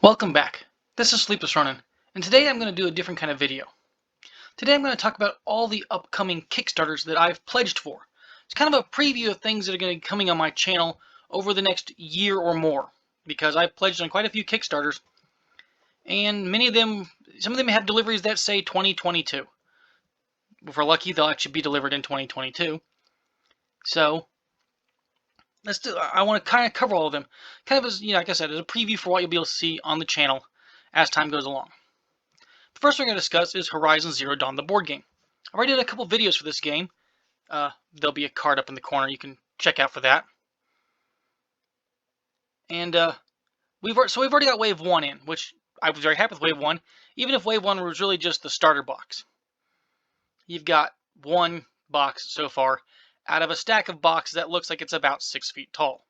Welcome back. This is SleeplessRonin, and today I'm going to do a different kind of video. Today I'm going to talk about all the upcoming Kickstarters that I've pledged for. It's kind of a preview of things that are going to be coming on my channel over the next year or more, because I've pledged on quite a few Kickstarters, and some of them have deliveries that say 2022. If we're lucky, they'll actually be delivered in 2022. So, I want to kind of cover all of them, kind of as, like I said, as a preview for what you'll be able to see on the channel as time goes along. The first thing I'm going to discuss is Horizon Zero Dawn, the board game. I already did a couple videos for this game. There'll be a card up in the corner you can check out for that. And we've already got Wave 1 in, which I was very happy with Wave 1, even if Wave 1 was really just the starter box. You've got one box so far out of a stack of boxes that looks like it's about 6 feet tall.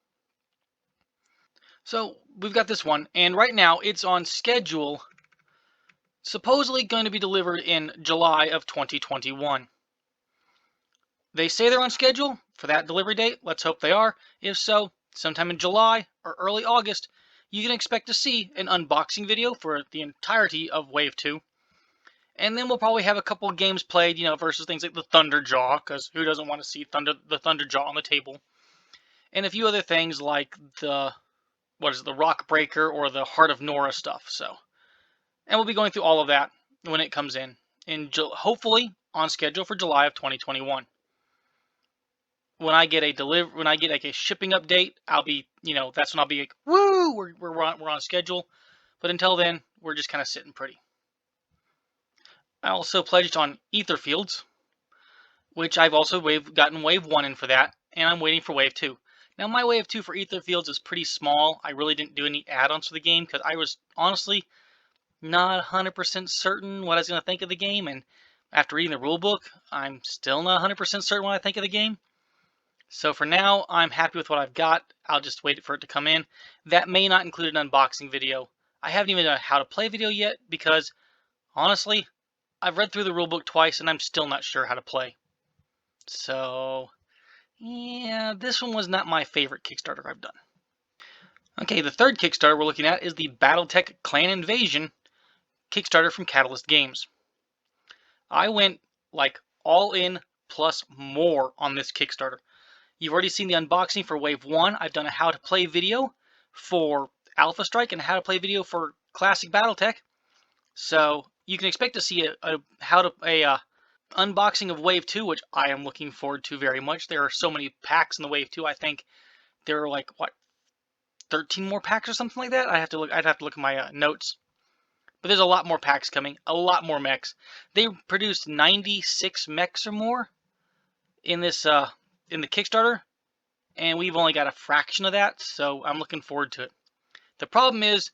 So we've got this one, and right now it's on schedule, supposedly going to be delivered in July of 2021. They say they're on schedule for that delivery date. Let's hope they are. If so, sometime in July or early August, you can expect to see an unboxing video for the entirety of Wave 2. And then we'll probably have a couple of games played, versus things like the Thunderjaw, because who doesn't want to see the Thunderjaw on the table? And a few other things like the Rock Breaker or the Heart of Nora stuff. And we'll be going through all of that when it comes in hopefully on schedule for July of 2021. When I get like a shipping update, I'll be, that's when I'll be like, woo, we're on schedule. But until then, we're just kind of sitting pretty. I also pledged on Aetherfields, which I've also gotten Wave 1 in for that, and I'm waiting for Wave 2. Now, my Wave 2 for Aetherfields is pretty small. I really didn't do any add-ons for the game because I was honestly not 100% certain what I was going to think of the game, and after reading the rulebook, I'm still not 100% certain what I think of the game. So for now, I'm happy with what I've got. I'll just wait for it to come in. That may not include an unboxing video. I haven't even done a how to play video yet because, honestly, I've read through the rulebook twice and I'm still not sure how to play. So, yeah, this one was not my favorite Kickstarter I've done. Okay, the third Kickstarter we're looking at is the Battletech Clan Invasion Kickstarter from Catalyst Games. I went like all in plus more on this Kickstarter. You've already seen the unboxing for Wave 1. I've done a how to play video for Alpha Strike and a how to play video for Classic Battletech. So you can expect to see a unboxing of Wave 2, which I am looking forward to very much. There are so many packs in the Wave 2. I think there are like 13 more packs or something like that. I'd have to look at my notes. But there's a lot more packs coming, a lot more mechs. They produced 96 mechs or more in this in the Kickstarter, and we've only got a fraction of that, so I'm looking forward to it. The problem is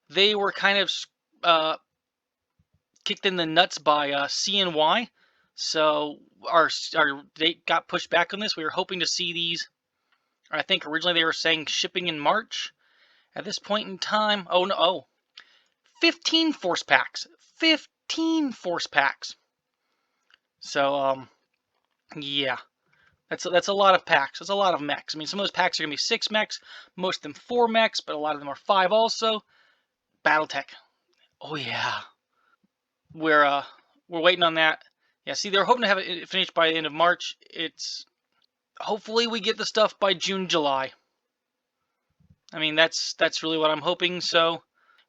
they were kind of kicked in the nuts by CNY, so our date got pushed back on this. We were hoping to see these. I think originally they were saying shipping in March. At this point in time, 15 force packs. 15 force packs. So, yeah. That's a lot of packs. That's a lot of mechs. I mean, some of those packs are going to be 6 mechs. Most of them 4 mechs, but a lot of them are 5 also. Battletech. Oh, yeah. We're waiting on that. Yeah, see, they're hoping to have it finished by the end of March. Hopefully we get the stuff by June, July. I mean, that's really what I'm hoping, so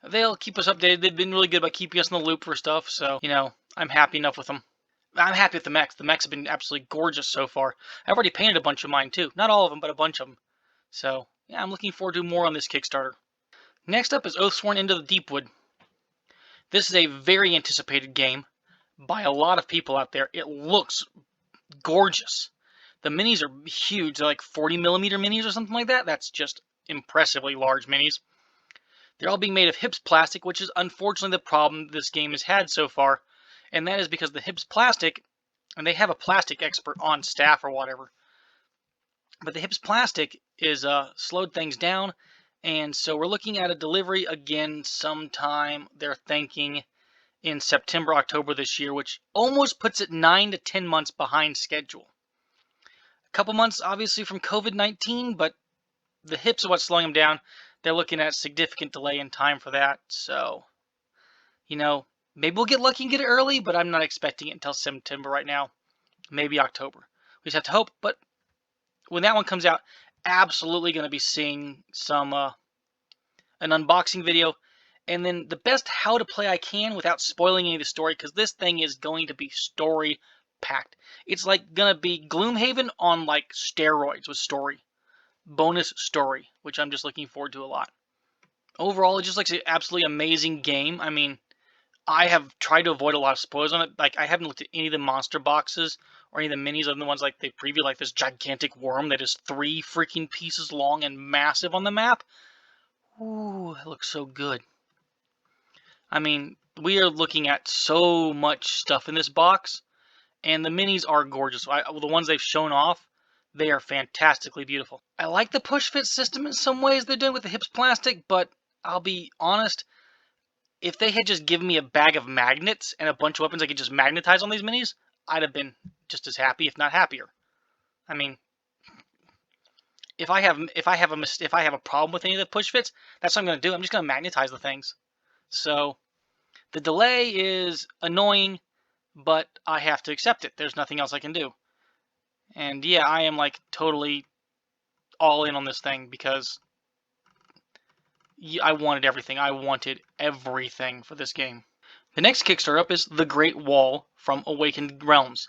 they'll keep us updated. They've been really good about keeping us in the loop for stuff, so, I'm happy enough with them. I'm happy with the mechs. The mechs have been absolutely gorgeous so far. I've already painted a bunch of mine, too. Not all of them, but a bunch of them. So, yeah, I'm looking forward to more on this Kickstarter. Next up is Oathsworn Into the Deepwood. This is a very anticipated game by a lot of people out there. It looks gorgeous. The minis are huge. They're like 40mm minis or something like that. That's just impressively large minis. They're all being made of HIPS plastic, which is unfortunately the problem this game has had so far. And that is because the HIPS plastic, and they have a plastic expert on staff or whatever, but the HIPS plastic is slowed things down. And so we're looking at a delivery again sometime, they're thinking, in September, October this year, which almost puts it 9 to 10 months behind schedule. A couple months, obviously, from COVID-19, but the HIPS are what's slowing them down. they're looking at significant delay in time for that. So, maybe we'll get lucky and get it early, but I'm not expecting it until September right now. Maybe October. We just have to hope. But when that one comes out, absolutely going to be seeing some an unboxing video, and then the best how to play I can without spoiling any of the story, because this thing is going to be story packed. It's like gonna be Gloomhaven on like steroids with story, bonus story, which I'm just looking forward to a lot. Overall, it just looks like an absolutely amazing game. I mean, I have tried to avoid a lot of spoilers on it. Like, I haven't looked at any of the monster boxes or any of the minis other than the ones like they preview, like this gigantic worm that is 3 freaking pieces long and massive on the map. Ooh, it looks so good. I mean, we are looking at so much stuff in this box, and the minis are gorgeous. The ones they've shown off, they are fantastically beautiful. I like the push fit system in some ways they're doing with the hips plastic, but I'll be honest, if they had just given me a bag of magnets and a bunch of weapons I could just magnetize on these minis, I'd have been just as happy, if not happier. I mean, if I have a problem with any of the push fits, that's what I'm going to do. I'm just going to magnetize the things. So the delay is annoying, but I have to accept it. There's nothing else I can do. And yeah, I am like totally all in on this thing because I wanted everything. I wanted everything for this game. The next Kickstarter up is The Great Wall from Awakened Realms.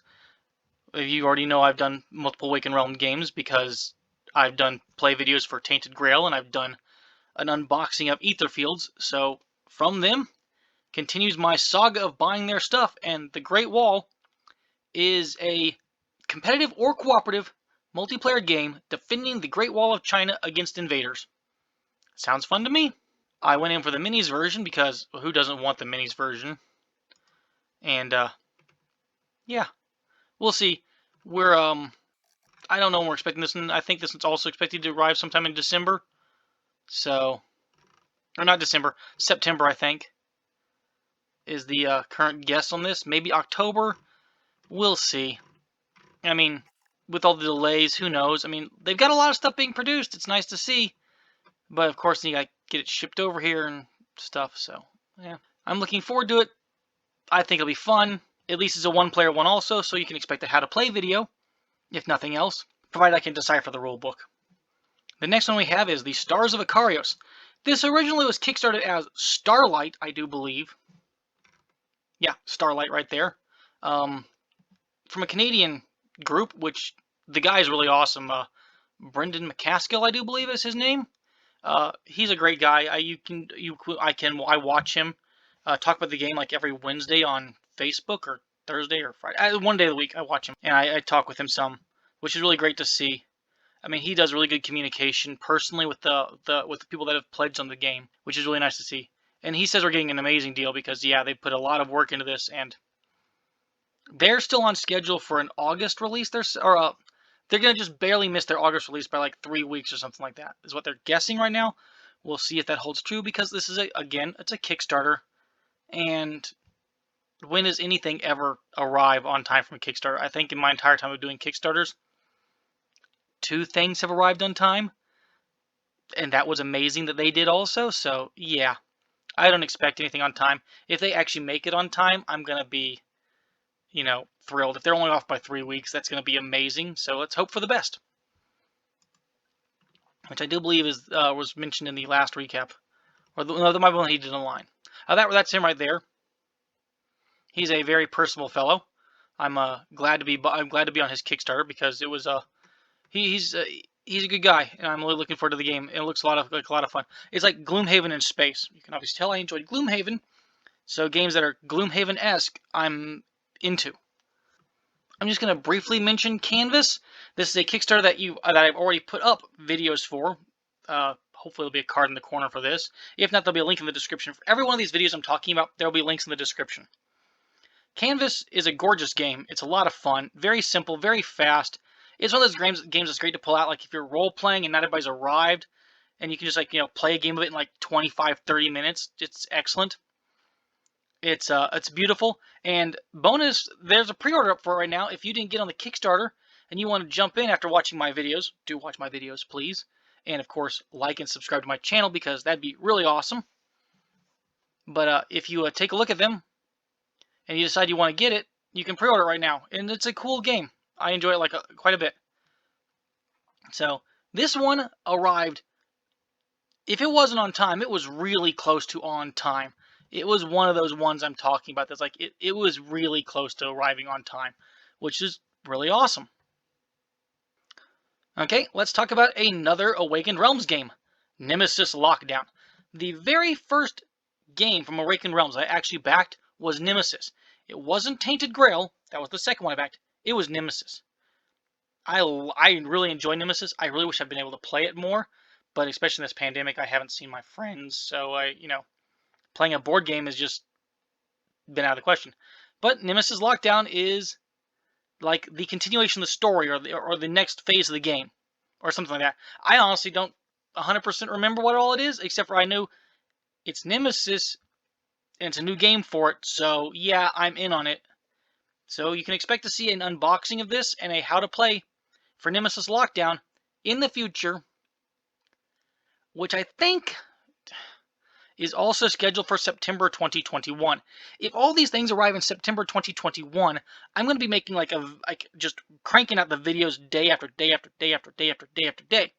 You already know I've done multiple Awakened Realm games because I've done play videos for Tainted Grail and I've done an unboxing of Aetherfields. So from them continues my saga of buying their stuff, and The Great Wall is a competitive or cooperative multiplayer game defending the Great Wall of China against invaders. Sounds fun to me. I went in for the minis version because who doesn't want the minis version? And yeah, we'll see. We're I don't know when we're expecting this one. I think this one's also expected to arrive sometime in December. So, or not December, September I think is the current guess on this. Maybe October. We'll see. I mean, with all the delays, who knows? I mean, they've got a lot of stuff being produced. It's nice to see. But, of course, you got to get it shipped over here and stuff. So, yeah. I'm looking forward to it. I think it'll be fun. At least it's a one-player one also, so you can expect a how-to-play video, if nothing else, provided I can decipher the rulebook. The next one we have is the Stars of Icarus. This originally was kickstarted as Starlight, I do believe. Yeah, Starlight right there. From a Canadian group, which the guy is really awesome. Brendan McCaskill, I do believe is his name. He's a great guy. I watch him talk about the game like every Wednesday on Facebook or Thursday or Friday. One day of the week I watch him and I talk with him some, which is really great to see. I mean, he does really good communication personally with the people that have pledged on the game, which is really nice to see. And he says we're getting an amazing deal because yeah, they put a lot of work into this and they're still on schedule for an August release. They're going to just barely miss their August release by like 3 weeks or something like that, is what they're guessing right now. We'll see if that holds true because this is, it's a Kickstarter. And when does anything ever arrive on time from a Kickstarter? I think in my entire time of doing Kickstarters, 2 things have arrived on time. And that was amazing that they did also. So, yeah, I don't expect anything on time. If they actually make it on time, I'm going to be thrilled. If they're only off by 3 weeks, that's going to be amazing. So let's hope for the best. Which I do believe was mentioned in the last recap, or the one he did online. That's him right there. He's a very personable fellow. I'm glad to be on his Kickstarter because it was he's a good guy, and I'm really looking forward to the game. It looks like a lot of fun. It's like Gloomhaven in space. You can obviously tell I enjoyed Gloomhaven, so games that are Gloomhaven-esque, I'm into. I'm just going to briefly mention Canvas. This is a Kickstarter that I've already put up videos for. Hopefully there'll be a card in the corner for this. If not, there'll be a link in the description. For every one of these videos I'm talking about, there'll be links in the description. Canvas is a gorgeous game. It's a lot of fun. Very simple, very fast. It's one of those games that's great to pull out. Like if you're role-playing and not everybody's arrived, and you can just play a game of it in like 25, 30 minutes. It's excellent. It's beautiful, and bonus, there's a pre-order up for it right now. If you didn't get on the Kickstarter and you want to jump in after watching my videos, do watch my videos, please. And of course, like and subscribe to my channel because that'd be really awesome. But if you take a look at them and you decide you want to get it, you can pre-order it right now. And it's a cool game. I enjoy it quite a bit. So this one arrived. If it wasn't on time, it was really close to on time. It was one of those ones I'm talking about that's like it was really close to arriving on time, which is really awesome. Okay, let's talk about another Awakened Realms game, Nemesis Lockdown. The very first game from Awakened Realms I actually backed was Nemesis. It wasn't Tainted Grail, that was the second one I backed. It was Nemesis. I really enjoy Nemesis. I really wish I'd been able to play it more, but especially in this pandemic, I haven't seen my friends, so playing a board game has just been out of the question. But Nemesis Lockdown is like the continuation of the story or the next phase of the game or something like that. I honestly don't 100% remember what all it is, except for I know it's Nemesis and it's a new game for it, so yeah, I'm in on it. So you can expect to see an unboxing of this and a how to play for Nemesis Lockdown in the future, which I think is also scheduled for September 2021. If all these things arrive in September 2021, I'm going to be making just cranking out the videos day after day after day after day after day after day.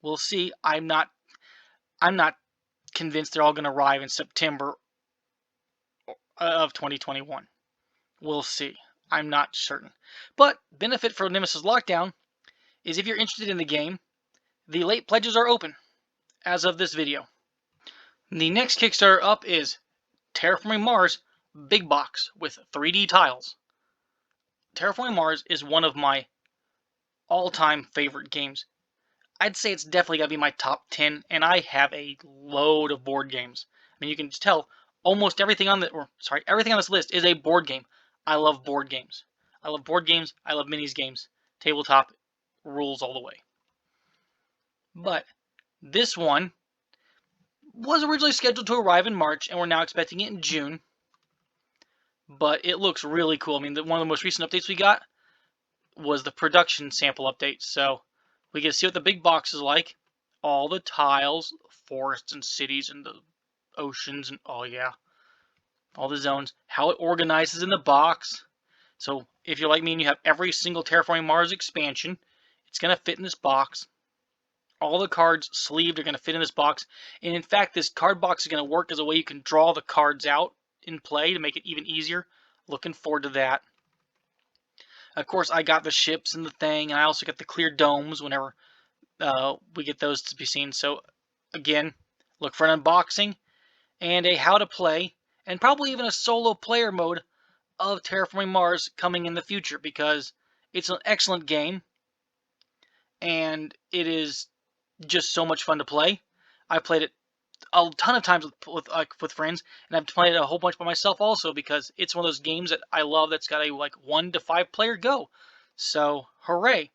We'll see. I'm not convinced they're all going to arrive in September of 2021. We'll see. I'm not certain. But benefit for Nemesis Lockdown is if you're interested in the game, the late pledges are open as of this video. The next Kickstarter up is Terraforming Mars Big Box with 3D tiles. Terraforming Mars is one of my all-time favorite games. I'd say it's definitely got to be my top 10, and I have a load of board games. I mean, you can just tell almost everything on everything on this list is a board game. I love board games. I love board games. I love minis games. Tabletop rules all the way. But this one was originally scheduled to arrive in March, and we're now expecting it in June. But it looks really cool. I mean, one of the most recent updates we got was the production sample update. So we get to see what the big box is like. All the tiles, forests and cities and the oceans and oh yeah, all the zones. How it organizes in the box. So if you're like me and you have every single Terraforming Mars expansion, it's going to fit in this box. All the cards sleeved are going to fit in this box. And in fact, this card box is going to work as a way you can draw the cards out in play to make it even easier. Looking forward to that. Of course, I got the ships and the thing, and I also got the clear domes whenever we get those to be seen. So again, look for an unboxing and a how to play, and probably even a solo player mode of Terraforming Mars coming in the future, because it's an excellent game and it is just so much fun to play. I played it a ton of times with friends, and I've played it a whole bunch by myself also, because it's one of those games that I love that's got a 1 to 5 player go. So hooray!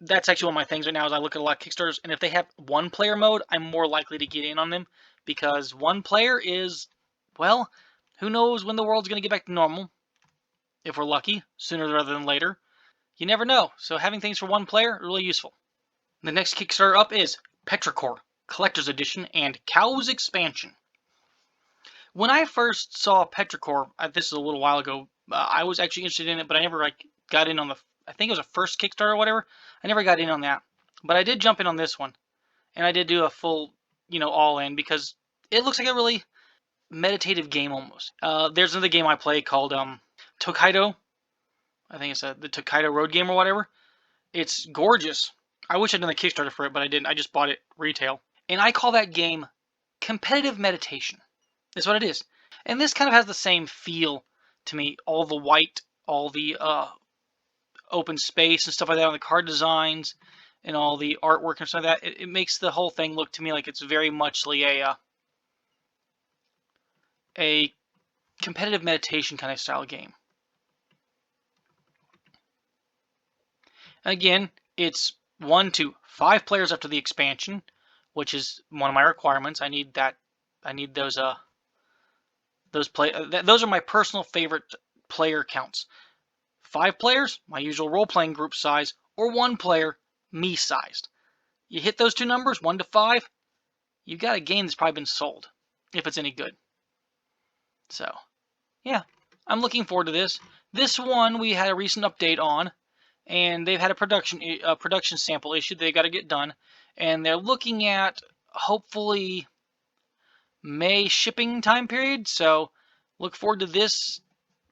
That's actually one of my things right now. Is I look at a lot of Kickstarters, and if they have 1 player mode, I'm more likely to get in on them, because 1 player is, well, who knows when the world's going to get back to normal. If we're lucky, sooner rather than later. You never know. So having things for 1 player, really useful. The next Kickstarter up is Petrichor Collector's Edition and Cows Expansion. When I first saw Petrichor, this is a little while ago, I was actually interested in it, but I never got in on I think it was a first Kickstarter or whatever. I never got in on that. But I did jump in on this one. And I did do a full, all in, because it looks like a really meditative game almost. There's another game I play called Tokaido. I think it's the Tokaido Road game or whatever. It's gorgeous. I wish I'd done the Kickstarter for it, but I didn't. I just bought it retail. And I call that game competitive meditation. That's what it is. And this kind of has the same feel to me. All the white, all the open space and stuff like that on the card designs and all the artwork and stuff like that. It makes the whole thing look to me like it's very much a competitive meditation kind of style game. Again, it's 1 to 5 players after the expansion, which is one of my requirements. I need that. I need those those are my personal favorite player counts. 5 players, my usual role-playing group size, or 1 player, me-sized. You hit those two numbers, 1 to 5, you've got a game that's probably been sold, if it's any good. So, yeah, I'm looking forward to this. This one we had a recent update on, and they've had a production sample issue they got to get done, and they're looking at hopefully May shipping time period. So, look forward to this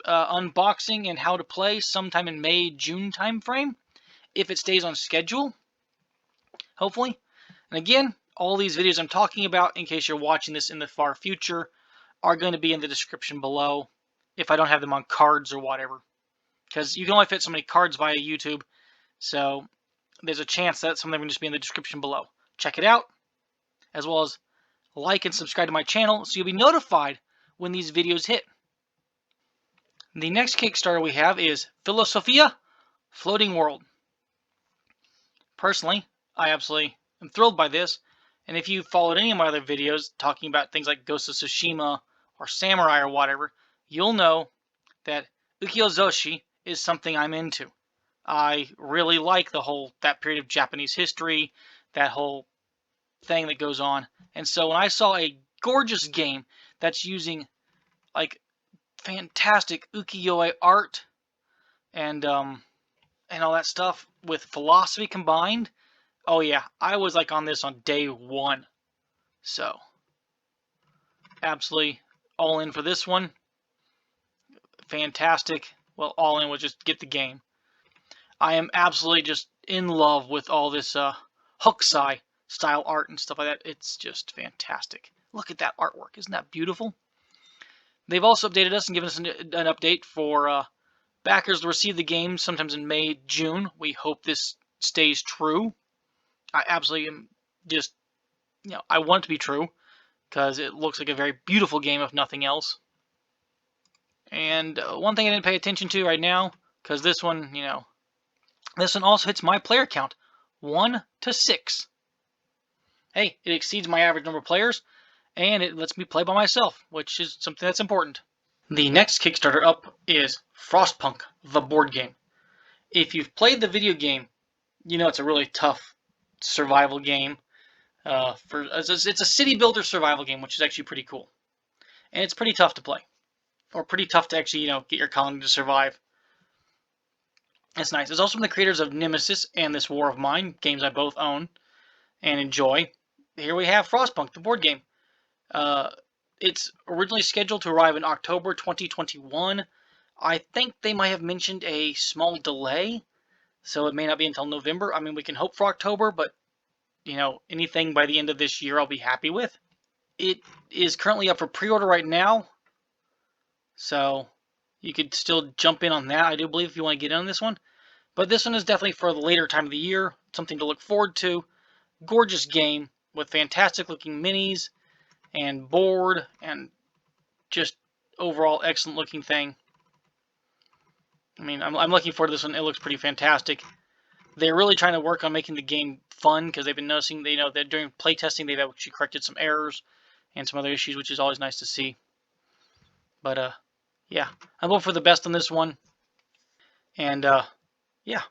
unboxing and how to play sometime in May, June time frame, if it stays on schedule, hopefully. And again, all these videos I'm talking about, in case you're watching this in the far future, are going to be in the description below, if I don't have them on cards or whatever. Because you can only fit so many cards via YouTube, so there's a chance that some of them will just be in the description below. Check it out, as well as like and subscribe to my channel so you'll be notified when these videos hit. The next Kickstarter we have is Philosophia, Floating World. Personally, I absolutely am thrilled by this, and if you followed any of my other videos talking about things like Ghost of Tsushima or Samurai or whatever, you'll know that ukiyo-zoshi is something I'm into. I really like that period of Japanese history, that whole thing that goes on. And so when I saw a gorgeous game that's using like fantastic ukiyo-e art and all that stuff with philosophy combined, oh yeah, I was like on this on day one. So absolutely all in for this one. Fantastic. Well, all in was just get the game. I am absolutely just in love with all this Hokusai style art and stuff like that. It's just fantastic. Look at that artwork. Isn't that beautiful? They've also updated us and given us an update for backers to receive the game sometimes in May, June. We hope this stays true. I absolutely am just, I want it to be true because it looks like a very beautiful game, if nothing else. And one thing I didn't pay attention to right now, because this one, this one also hits my player count, 1 to 6. Hey, it exceeds my average number of players, and it lets me play by myself, which is something that's important. The next Kickstarter up is Frostpunk, the board game. If you've played the video game, you know it's a really tough survival game. It's a city builder survival game, which is actually pretty cool. And it's pretty tough to play. Or pretty tough to actually, get your colony to survive. It's nice. It's also from the creators of Nemesis and This War of Mine, games I both own and enjoy. Here we have Frostpunk, the board game. It's originally scheduled to arrive in October 2021. I think they might have mentioned a small delay, so it may not be until November. I mean, we can hope for October, but, anything by the end of this year I'll be happy with. It is currently up for pre-order right now, so you could still jump in on that, I do believe, if you want to get in on this one. But this one is definitely for the later time of the year, something to look forward to. Gorgeous game with fantastic looking minis and board and just overall excellent looking thing. I mean, I'm looking forward to this one. It looks pretty fantastic. They're really trying to work on making the game fun because they've been noticing, that during playtesting they've actually corrected some errors and some other issues, which is always nice to see. But yeah, I'm hoping for the best on this one. And yeah,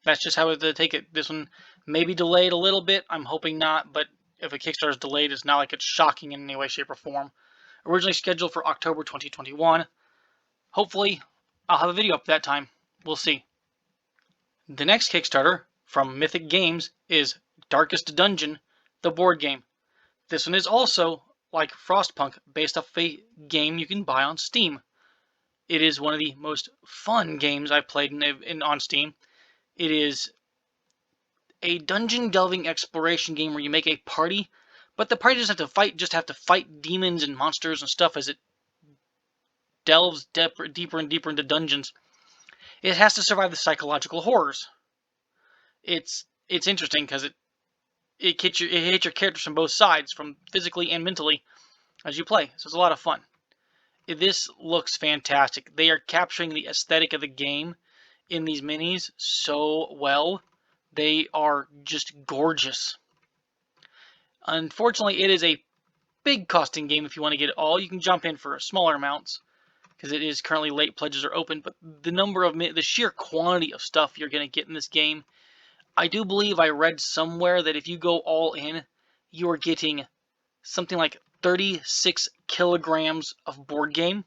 that's just how they take it. This one may be delayed a little bit. I'm hoping not, but if a Kickstarter is delayed, it's not like it's shocking in any way, shape, or form. Originally scheduled for October 2021. Hopefully, I'll have a video up that time. We'll see. The next Kickstarter from Mythic Games is Darkest Dungeon, the board game. This one is also, like Frostpunk, based off a game you can buy on Steam. It is one of the most fun games I've played on Steam. It is a dungeon delving exploration game where you make a party, but the party doesn't have to fight demons and monsters and stuff as it delves deeper and deeper into dungeons. It has to survive the psychological horrors. It's interesting because it hits your characters from both sides, from physically and mentally, as you play. So it's a lot of fun. This looks fantastic. They are capturing the aesthetic of the game in these minis so well. They are just gorgeous. Unfortunately, it is a big costing game. If you want to get it all, you can jump in for smaller amounts because it is currently late pledges are open. But the sheer quantity of stuff you're going to get in this game, I do believe I read somewhere that if you go all in, you are getting something like 36 kilograms of board game,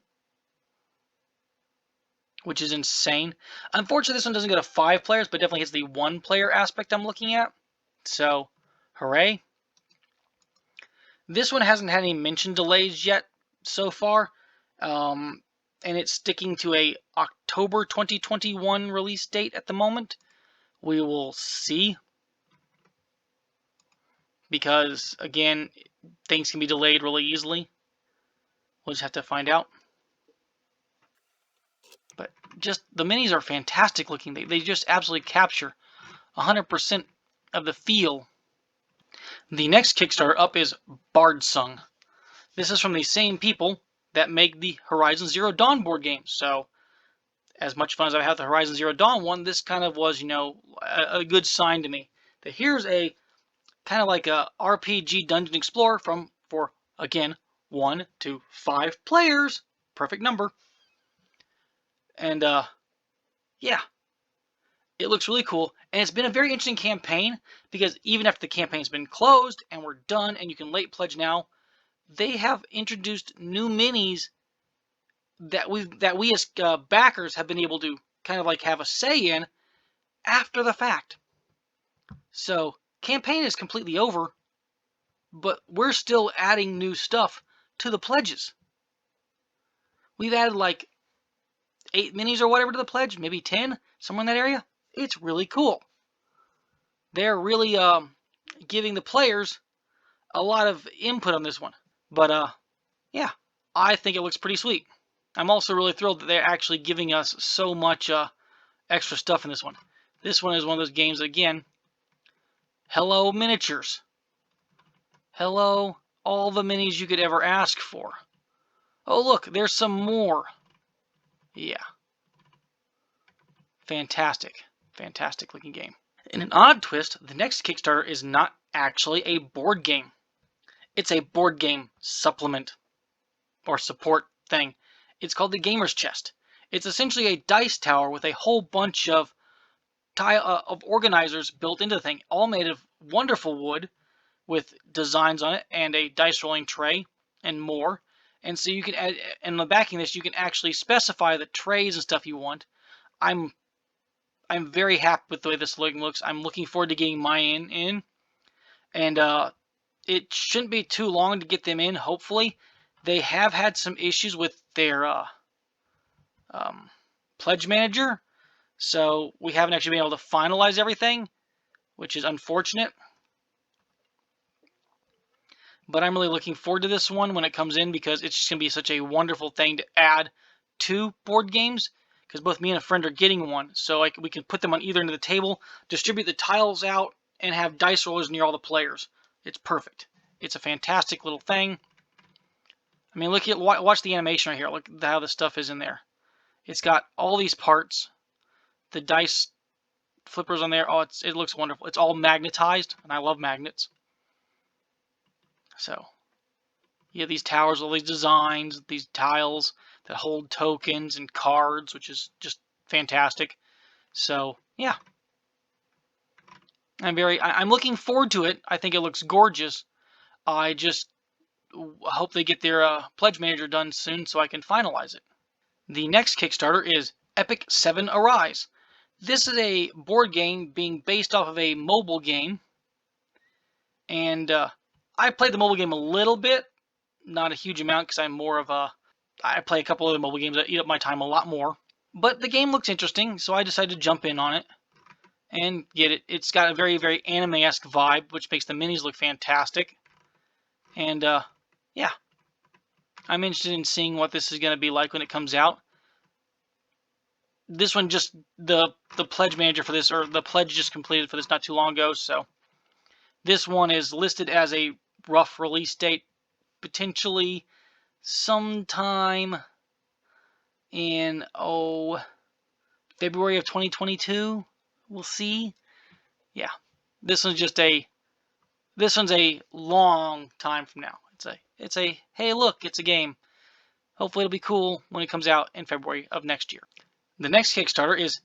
which is insane. Unfortunately, this one doesn't go to 5 players, but definitely hits the 1-player aspect I'm looking at. So, hooray. This one hasn't had any mention delays yet so far, and it's sticking to a October 2021 release date at the moment. We will see, because, again, things can be delayed really easily. We'll just have to find out. But just, the minis are fantastic looking. They just absolutely capture 100% of the feel. The next Kickstarter up is Bardsung. This is from the same people that make the Horizon Zero Dawn board game. So, as much fun as I had the Horizon Zero Dawn one, this kind of was, a good sign to me. That here's a kind of like a RPG Dungeon Explorer for, again, 1 to 5 players. Perfect number. And, yeah. It looks really cool, and it's been a very interesting campaign, because even after the campaign's been closed and we're done and you can late pledge now, they have introduced new minis that we as backers have been able to kind of like have a say in after the fact. So, campaign is completely over, but we're still adding new stuff to the pledges. We've added like 8 minis or whatever to the pledge, maybe 10, somewhere in that area. It's really cool. They're really giving the players a lot of input on this one. But, yeah, I think it looks pretty sweet. I'm also really thrilled that they're actually giving us so much extra stuff in this one. This one is one of those games, again, hello miniatures. Hello all the minis you could ever ask for. Oh, look, there's some more. Yeah. Fantastic. Fantastic looking game. In an odd twist, the next Kickstarter is not actually a board game. It's a board game supplement or support thing. It's called the Gamer's Chest. It's essentially a dice tower with a whole bunch of organizers built into the thing, all made of wonderful wood with designs on it and a dice rolling tray and more. And so you can add, in the backing of this, you can actually specify the trays and stuff you want. I'm very happy with the way this looks. I'm looking forward to getting mine in. And it shouldn't be too long to get them in, hopefully. They have had some issues with their pledge manager, so we haven't actually been able to finalize everything, which is unfortunate. But I'm really looking forward to this one when it comes in, because it's just going to be such a wonderful thing to add to board games, because both me and a friend are getting one, so we can put them on either end of the table, distribute the tiles out, and have dice rollers near all the players. It's perfect. It's a fantastic little thing. I mean, watch the animation right here. Look at how the stuff is in there. It's got all these parts. The dice flippers on there. Oh, it looks wonderful. It's all magnetized, and I love magnets. So, you have these towers, all these designs, these tiles that hold tokens and cards, which is just fantastic. So, yeah. I'm looking forward to it. I think it looks gorgeous. I just hope they get their pledge manager done soon so I can finalize it. The next Kickstarter is Epic 7 Arise. This is a board game being based off of a mobile game. And I played the mobile game a little bit. Not a huge amount, because I'm more of I play a couple other mobile games that eat up my time a lot more. But the game looks interesting, so I decided to jump in on it and get it. It's got a very, very anime-esque vibe, which makes the minis look fantastic. And, yeah. I'm interested in seeing what this is going to be like when it comes out. This one just, the pledge manager for this, or the pledge just completed for this not too long ago, so this one is listed as a rough release date, potentially sometime in, February of 2022. We'll see. Yeah. This one's a long time from now. It's a hey, look, it's a game. Hopefully it'll be cool when it comes out in February of next year. The next Kickstarter is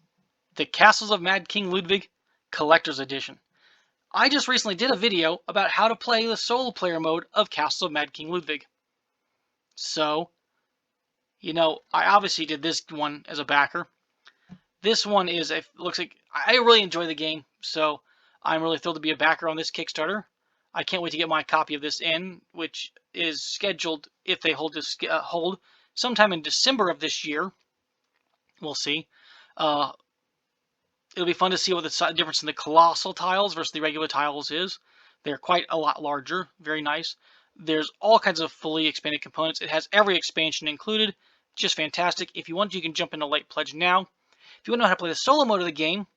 The Castles of Mad King Ludwig Collector's Edition. I just recently did a video about how to play the solo player mode of Castle of Mad King Ludwig. So, I obviously did this one as a backer. This one looks like, I really enjoy the game, so I'm really thrilled to be a backer on this Kickstarter. I can't wait to get my copy of this in, which is scheduled, if they hold sometime in December of this year. We'll see. It'll be fun to see what the difference in the colossal tiles versus the regular tiles is. They're quite a lot larger. Very nice. There's all kinds of fully expanded components. It has every expansion included. Just fantastic. If you want, you can jump into Late Pledge now. If you want to know how to play the solo mode of the game,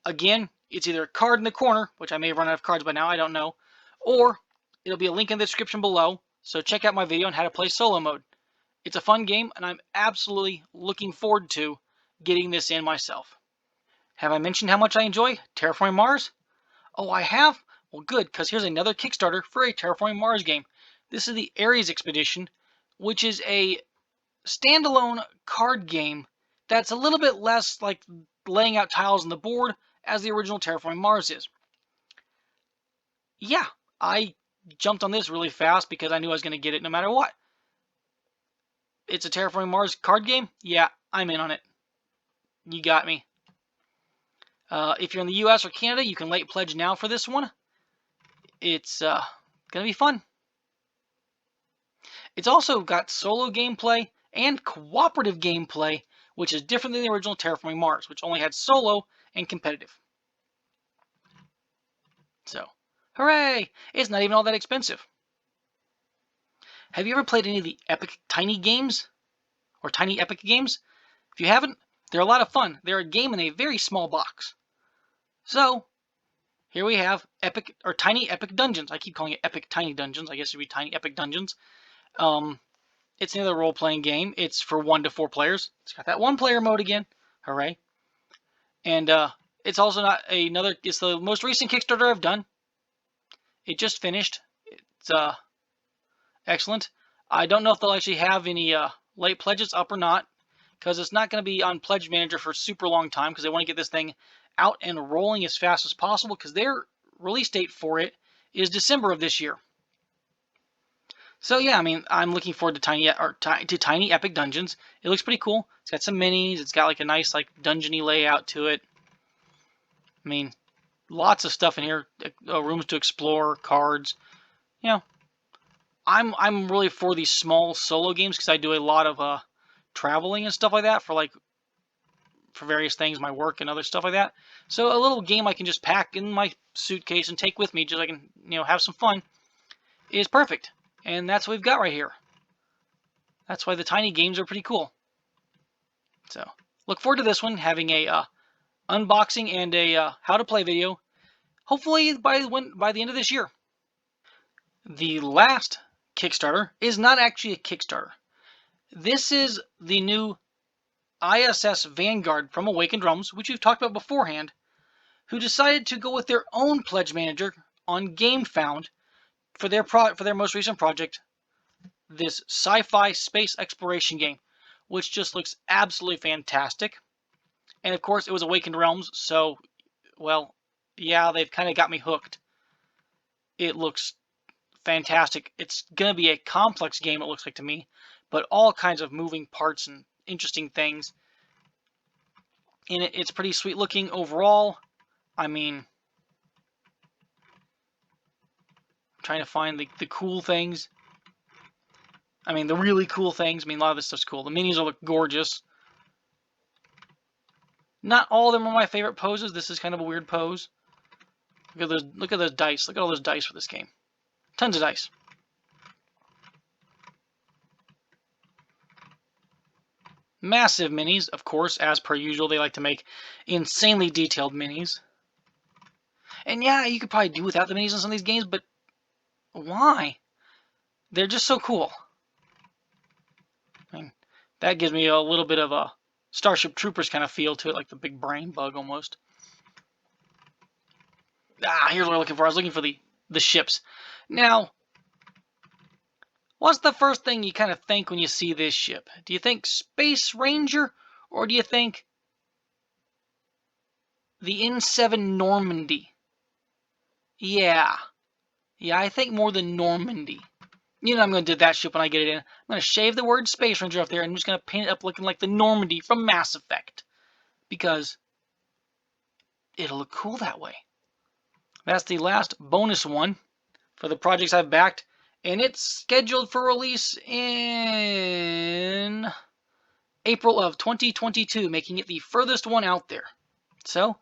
again, it's either a card in the corner, which I may have run out of cards by now, I don't know, or it'll be a link in the description below. So check out my video on how to play solo mode. It's a fun game, and I'm absolutely looking forward to getting this in myself. Have I mentioned how much I enjoy Terraforming Mars? Oh, I have? Well, good, because here's another Kickstarter for a Terraforming Mars game. This is the Ares Expedition, which is a standalone card game that's a little bit less like laying out tiles on the board as the original Terraforming Mars is. Yeah, I jumped on this really fast because I knew I was going to get it no matter what. It's a Terraforming Mars card game? Yeah, I'm in on it. You got me. If you're in the US or Canada, you can late pledge now for this one. It's going to be fun. It's also got solo gameplay and cooperative gameplay, which is different than the original Terraforming Mars, which only had solo and competitive. So, hooray! It's not even all that expensive. Have you ever played any of the Epic Tiny games? Or Tiny Epic games? If you haven't, they're a lot of fun. They're a game in a very small box. So, here we have Epic or Tiny Epic Dungeons. I keep calling it Epic Tiny Dungeons. I guess it would be Tiny Epic Dungeons. It's another role-playing game. It's for 1 to 4 players. It's got that 1-player mode again. Hooray! And it's also not another. It's the most recent Kickstarter I've done. It just finished. It's excellent. I don't know if they'll actually have any late pledges up or not, because it's not going to be on Pledge Manager for a super long time, because they want to get this thing out and rolling as fast as possible, because their release date for it is December of this year. So yeah, I mean, I'm looking forward to Tiny Epic Dungeons. It looks pretty cool. It's got some minis. It's got like a nice like dungeony layout to it. I mean, lots of stuff in here. Rooms to explore, cards. I'm really for these small solo games because I do a lot of traveling and stuff like that for various things, my work and other stuff like that. So a little game I can just pack in my suitcase and take with me, just so I can have some fun, is perfect. And that's what we've got right here. That's why the tiny games are pretty cool. So look forward to this one, having a unboxing and a how to play video, hopefully by the end of this year. The last Kickstarter is not actually a Kickstarter. This is the new ISS Vanguard from Awakened Realms, which we've talked about beforehand, who decided to go with their own pledge manager on GameFound for their most recent project, this sci-fi space exploration game, which just looks absolutely fantastic. And of course, it was Awakened Realms, so, well, yeah, they've kind of got me hooked. It looks fantastic. It's going to be a complex game, it looks like to me, but all kinds of moving parts and interesting things. And it's pretty sweet looking overall. I mean, I'm trying to find the cool things. I mean, the really cool things. I mean, a lot of this stuff's cool. The minis look gorgeous. Not all of them are my favorite poses. This is kind of a weird pose. Look at those dice. Look at all those dice for this game. Tons of dice. Massive minis, of course, as per usual. They like to make insanely detailed minis. And yeah, you could probably do without the minis in some of these games, but why? They're just so cool. I mean, that gives me a little bit of a Starship Troopers kind of feel to it, like the big brain bug almost. Here's what I'm looking for. I was looking for the ships. Now, what's the first thing you kind of think when you see this ship? Do you think Space Ranger, or do you think The N7 Normandy. Yeah, I think more than Normandy. You know I'm going to do that shit when I get it in. I'm going to shave the word Space Ranger off there and I'm just going to paint it up looking like the Normandy from Mass Effect. Because it'll look cool that way. That's the last bonus one for the projects I've backed. And it's scheduled for release in April of 2022, making it the furthest one out there. So,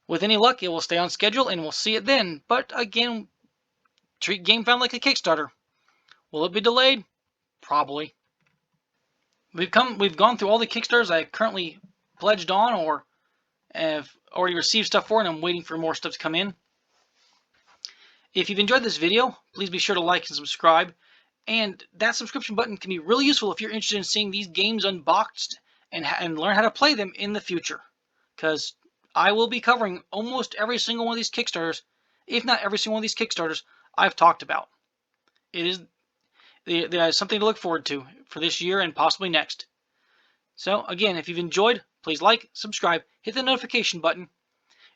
with any luck, it will stay on schedule and we'll see it then. But again, treat GameFound like a Kickstarter. Will it be delayed? Probably. We've gone through all the Kickstarters I currently pledged on or have already received stuff for, and I'm waiting for more stuff to come in. If you've enjoyed this video, please be sure to like and subscribe. And that subscription button can be really useful if you're interested in seeing these games unboxed and learn how to play them in the future. Because I will be covering almost every single one of these Kickstarters, if not every single one of these Kickstarters I've talked about. There is something to look forward to for this year and possibly next. So, again, if you've enjoyed, please like, subscribe, hit the notification button.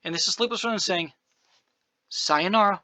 And this is SleeplessRonin saying, sayonara.